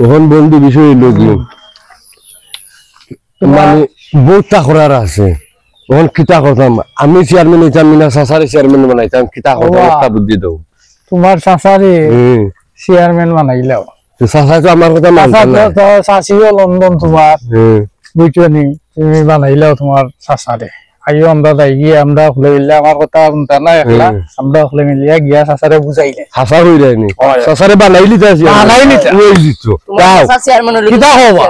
এখন বন্ধু বিষয় লোক মানে বহুতটা করার আছে এখন কিতা করতাম আমি চেয়ারম্যান হইতাম না সাসারে চেয়ারম্যান বানাইতাম কিতা করতাম একটা বুদ্ধি দাও তোমার সাসারে চেয়ারম্যান বানাইলাও সাসা তো আমার কথা মানতা না তো সাসিও লন্ডন তোমার বুঝছো নি তুমি বানাইলাও তোমার সাসারে আইও আমরা যাই গিয়ে আমরা হলে গেলে আমার কথা শুনতা না একলা আমরা হলে মিলিয়া গিয়া সাসারে বুঝাইলে হাসা হই যায়নি সাসারে বানাইলি তা বানাইলি ওই দিছো তাও কিতা হবা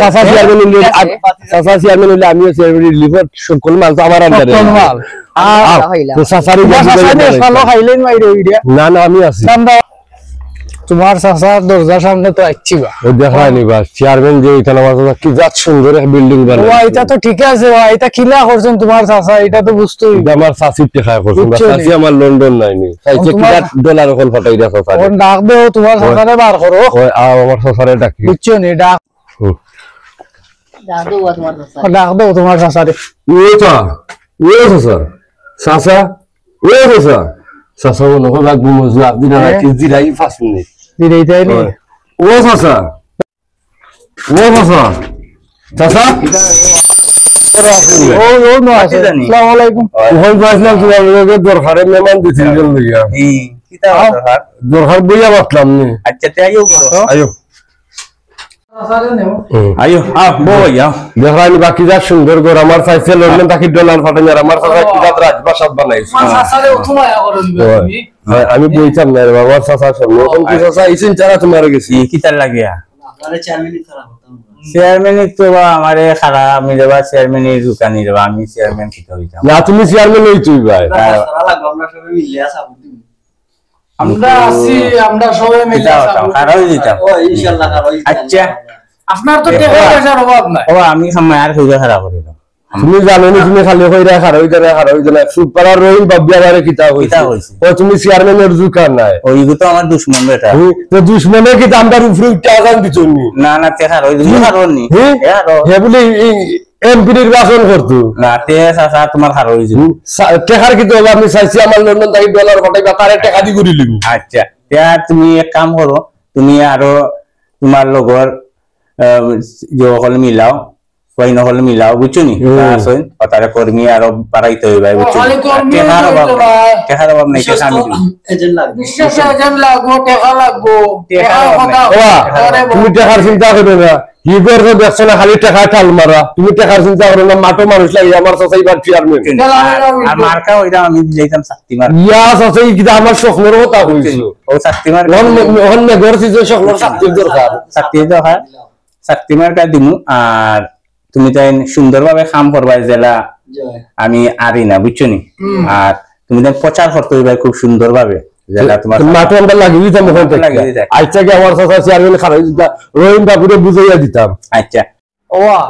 সাসা চেয়ারম্যান হইলে সাসা চেয়ারম্যান হইলে আমিও চেয়ারম্যান লিভার সকল মাল তো আমার আন্ডারে মাল তো সাসারে সালো খাইলেন মাইরে ওইডা না না আমি আছি তোমার সাসার দরজার সামনে তো আইছিবা ও দেখায়নি বাস চেয়ারম্যান যে এটা আমার কি জাত সুন্দর বিল্ডিং বানায় ও এটা তো ঠিক আছে এটা কিলা করছেন তোমার সাসা এটা তো বুঝতোই আমার সাসি টাকা করছেন সাসি আমার লন্ডন নাইনি চাইছে কি ডলার কল ফাটাই দিয়া সাসা কোন ডাক দেও তোমার সাসারে বার করো ওই আমার সাসারে ডাকি বুঝছো নি ডাক ডাক দেও তোমার সাসারে ওটা ও সাসা ও সাসা সাসা বলো লাগবো মজু আপদিন আর কি জিরাই 5 মিনিট জিরাই তাইনি ও সাসা সাসা ও নো আসসালামু আলাইকুম ওই বাসলাম তোমার লগে দরকারে মেহমান দিছিল লইয়া কিতা দরকার দরকার বইয়া বাতলাম নি আচ্ছা তে আইও করো আয়ো সাসারে নেও আইও বইয়া দেখানি বাকি যা সুন্দর ঘর আমার চাইছে লন্ডন তাকি ডলার ফাটাই আর আমার চাচা কি জাত রাজবাসাত বানাইছে সাসারে উঠমায়া করো তুমি আমি বইতাম না রে বাবা চাচা শুনো কোন কি চাচা ইসিন চারা তোমার গেছি কিতা লাগিয়া চেয়ারম্যান তো আমারে খারা আমি দেবা চেয়ারম্যানের দোকানি দেবা আমি চেয়ারম্যান কিতা হইতাম না তুমি চেয়ারম্যান হই তুই ভাই আমরা আছি আমরা সবাই মিলে খারা হই দিতাম ইনশাআল্লাহ আচ্ছা আপনার তো টাকা পয়সার অভাব নাই ও আমি সময় আর কইরা খারা করিলাম তুমি জানো না তুমি খালি কইরা খারা হই না সুপার রহিম বাবিয়ারে কিতা হইছে ও তুমি চেয়ারম্যানের দোকান নাই ওইগো তো আমার দুশমন বেটা তো দুশমনের কি দামদার উপরে টাকা দিছনি না না তে খারা হইছে খারনি হে বলি এমপি নির্বাচন করতো না তে চাচা তোমার খারা হইছে টাকার কি তো আমি চাইছি আমার লন্ডন থেকে ডলার ফাটাইবা তারে টাকা দি করি লিবি আচ্ছা তে তুমি এক কাম করো তুমি আরো তোমার লগর যে হল মিলাও কই নহল মিলাও বুঝছো নি আসেন তারে কর্মী আরো বাড়াইতে হইবা বুঝছো টাকার অভাব নাই টাকা আমি এজেন্ট লাগবে বিশেষ এজেন্ট লাগবো টাকা লাগবো তুমি টাকার চিন্তা করবে না কি করবে ব্যবসা না খালি টাকা ঠাল মারা তুমি টাকার চিন্তা করো না মাটো মানুষ লাগে আমার চাচাই বার চেয়ারম্যান আর মার্কা ওইটা আমি যাইতাম শক্তিমার ইয়া চাচাই কি আমার স্বপ্নের কথা কইছো ও শক্তিমার অন্য ঘর থেকে স্বপ্নের শক্তির দরকার শক্তিমার কা দিমু আর তুমি তাই সুন্দরভাবে কাম করবা জেলা আমি আরি না বুঝছো নি আর তুমি তাই প্রচার করতে হইবা খুব সুন্দরভাবে জেলা তোমার মাটো আমরা লাগিয়ে দিতাম ওখান থেকে আচ্ছা কি আমার চাচা চেয়ারম্যান খারাপ রহিম বাবুরে বুঝাইয়া দিতাম আচ্ছা ওয়া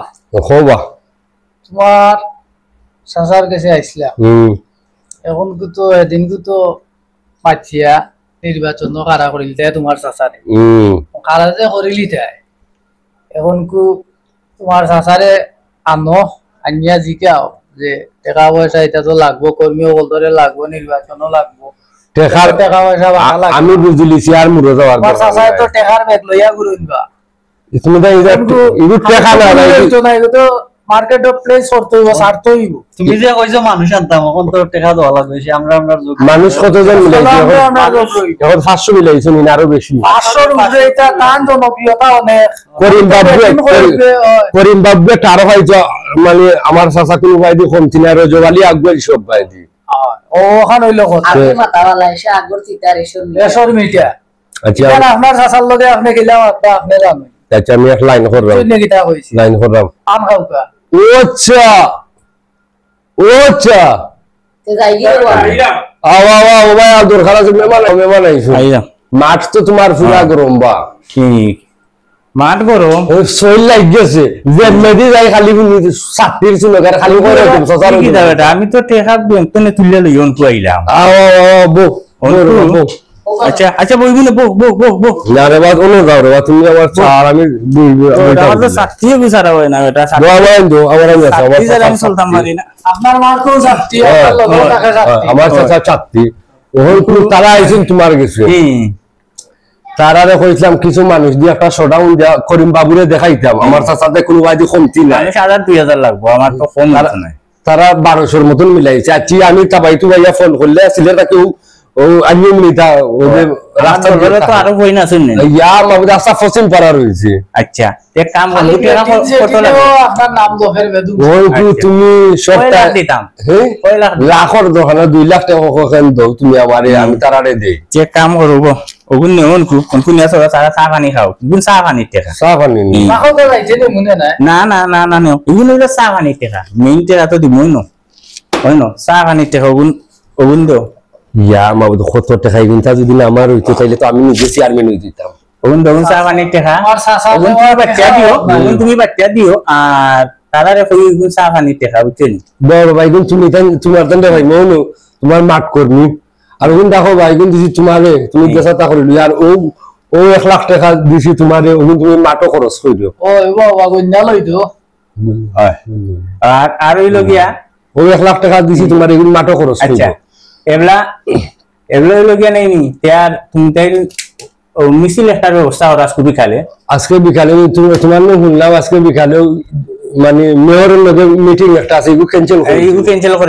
হবা তোমার সাসার কাছে আইছিলাম এখন তো এদিন তো পাচ্ছিয়া নির্বাচন কারা করিল তাই তোমার চাচারে কারা যে করিলি তাই এখন তোমার চাচারে আনো আনিয়া জিকাও যে টাকা পয়সা এটা তো লাগবো কর্মী বলতরে লাগবো নির্বাচনও লাগবো টাকা পয়সা আমি বুঝলি চেয়ার মুড়ে যাওয়ার তোমার চাচায় তো টাকার ব্যাগ লইয়া ঘুরইবা তুমি তো ইগু টাকা না তো মার্কেট অফ প্লেস করতে হইব সারতে হইব তুমি যে কইছো মানুষ আনতাম এখন তো টাকা দেওয়া লাগবে আমরা মানুষ কতজন মিলাইছে এখন 500 মিলাইছে নি আরো বেশি 500 এর উপরে এটা টান জনপ্রিয়তা অনেক করিম বাবু টারো হয়তো মানে আমার চাচা কোনো ভাইদি কমতি না রজওয়ালি আকবর সব ভাইদি ও ওখান হইলো কথা আগে মাতাওয়ালা এসে আগর চিতার এসর মিটা আচ্ছা আপনার চাচার লগে আপনি গেলাম আপনি জানেন আচ্ছা আমি এক লাইন করলাম লাইন করলাম আম খাওকা ওচ্ছা তে যাই গিয়ে আওয়া ভাই আদর খালাস মেহমান আইছো মাঠ তো তোমার পুরা গরম বা ঠিক মাঠ গরম ওই শরীর লাগ গেছে যে মেদি যাই খালি সাতির ছিল খালি করে সসার কি দাও আমি তো টেকা ব্যাংক তে তুলে লইন কইলাম বো আচ্ছা আচ্ছা বইবি না বো না রে বাদ ওনো যাও রে তুমি আমার চার আমি বইবি আমার তো সাথী গুছারা হয় না এটা সাথী আমার আমি চলতাম মারি না আপনার মার্কও সাথী আপনার লগে টাকা সাথী আমার চাচা চাচ্ছি ওই পুরো তারা আইছেন তোমার গেছে তারারে কইছিলাম কিছু মানুষ দিয়ে একটা শোডাউন করিম বাবুরে দেখাইতাম আমার চাচাতে কোনো বাজি কমতি নাই 1000-2000 লাগবো আমার তো কম নাই তারা 1200-র মতন মিলাইছে আচ্ছা আমি তাবাইতু ভাইয়া ফোন করলে সিলেটা কেউ ও আনিম নিতা ওদের রাস্তা ধরে তো আরো হই না শুননি ইয়া মাবু রাস্তা ফসিম পারা রইছে আচ্ছা এক কাম করো টাকা কত লাগে আপনার নাম দফের বেদু ওই তুমি সবটা দিতাম হ্যাঁ কয় লাখ লাখর দোকানে 2 লাখ টাকা কখন দাও তুমি আমারে আমি তারারে দেই যে কাম করব ওগুন নেন কোন নেছ সারা চা পানি খাও গুন চা পানি টাকা চা পানি নি মাখো তো যাইছে নি মনে নাই না ওগুন হইলো চা পানি টাকা মেইন টাকা তো দিমই ন হয় ন চা পানি টাকা ওগুন দাও ইয়া মাবু 70 টাকা কিনতা যদি না আমার হইতো তাইলে তো আমি নিজে চেয়ারম্যান হই দিতাম ওগুন দাও চা পানি টাকা আমার চাচা ওগুন তুমি বাচ্চা দিও আর তারারে কই ওগুন চা পানি টাকা বুঝছেন বড় ভাই গুন তুমি তোমার দন্ডে ভাই মনো তোমার মাঠ করনি আর ওগুন দেখো ভাই গুন দিছি তোমারে তুমি দেশাতা করিলি আর ও 1 লাখ টাকা দিছি তোমারে ওগুন তুমি মাঠও খরচ কইরো ওই বাবা গন্ডা লইতো হয় আর হইলো গিয়া ও 1 লাখ টাকা দিছি তোমারে ওগুন মাঠও খরচ আচ্ছা কইরো এবলা হইলো গিয়া নাই নি তার তুমি তাই মিছিল একটা ব্যবস্থা ওরা আজকে বিকালে তোমার শুনলাম আজকে বিকালে মানে মেয়রের লগে মিটিং একটা আছে এগুলো ক্যান্সেল করে